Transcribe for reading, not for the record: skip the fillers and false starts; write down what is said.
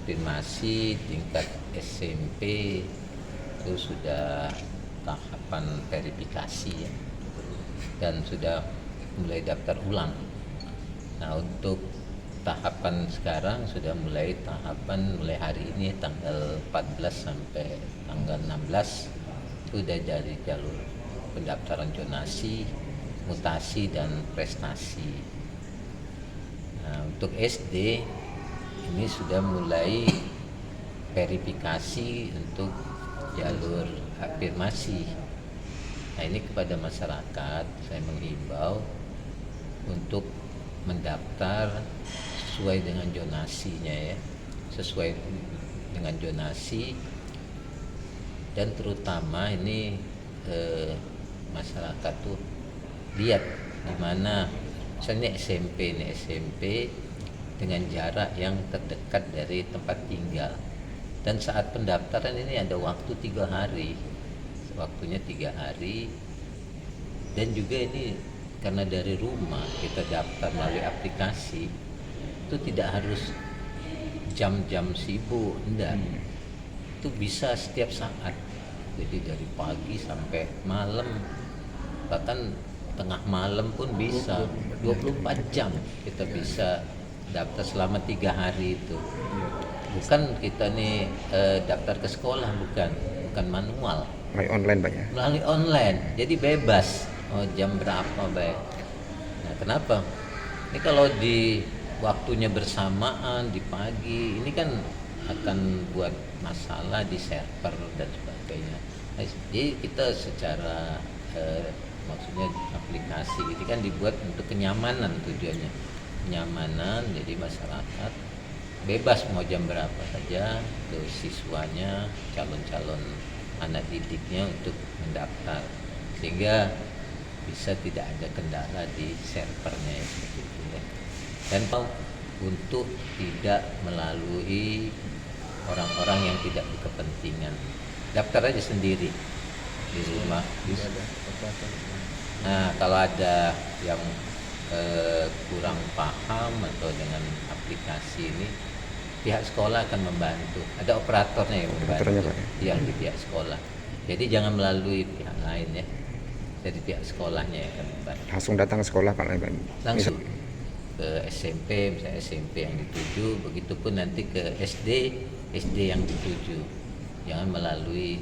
afirmasi tingkat SMP itu sudah tahapan verifikasi ya, dan sudah mulai daftar ulang. Nah, untuk tahapan sekarang sudah mulai hari ini tanggal 14 sampai tanggal 16 itu sudah dari jalur pendaftaran zonasi, mutasi dan prestasi. Nah, untuk SD ini sudah mulai verifikasi untuk jalur afirmasi. Nah, ini kepada masyarakat saya menghimbau untuk mendaftar sesuai dengan zonasinya ya, sesuai dengan zonasi, dan terutama ini masyarakat tuh lihat di mana misalnya SMP dengan jarak yang terdekat dari tempat tinggal, dan saat pendaftaran ini ada waktu 3 hari, waktunya 3 hari, dan juga ini karena dari rumah kita daftar melalui aplikasi itu tidak harus jam-jam sibuk, enggak, itu bisa setiap saat, jadi dari pagi sampai malam, bahkan tengah malam pun bisa, 24 jam kita bisa daftar selama 3 hari itu. Bukan kita nih daftar ke sekolah, bukan manual, melalui online Pak ya? melalui online, jadi bebas jam berapa baik. Nah, kenapa? Ini kalau di waktunya bersamaan di pagi, ini kan akan buat masalah di server dan sebagainya. Nah, jadi kita secara maksudnya aplikasi ini kan dibuat untuk kenyamanan, tujuannya kenyamanan, jadi masyarakat bebas mau jam berapa saja tuh siswanya, calon-calon anak didiknya untuk mendaftar, sehingga bisa tidak ada kendala di servernya ya, seperti itu ya. Dan untuk tidak melalui orang-orang yang tidak berkepentingan, daftar aja sendiri di rumah. Nah, kalau ada yang kurang paham atau dengan aplikasi ini, pihak sekolah akan membantu, ada operatornya yang membantu ya, di pihak sekolah. Jadi jangan melalui pihak lain ya, jadi pihak sekolahnya yang akan membantu. Langsung datang ke sekolah Pak? Langsung ke SMP, misalnya SMP yang dituju, begitupun nanti ke SD yang dituju, jangan melalui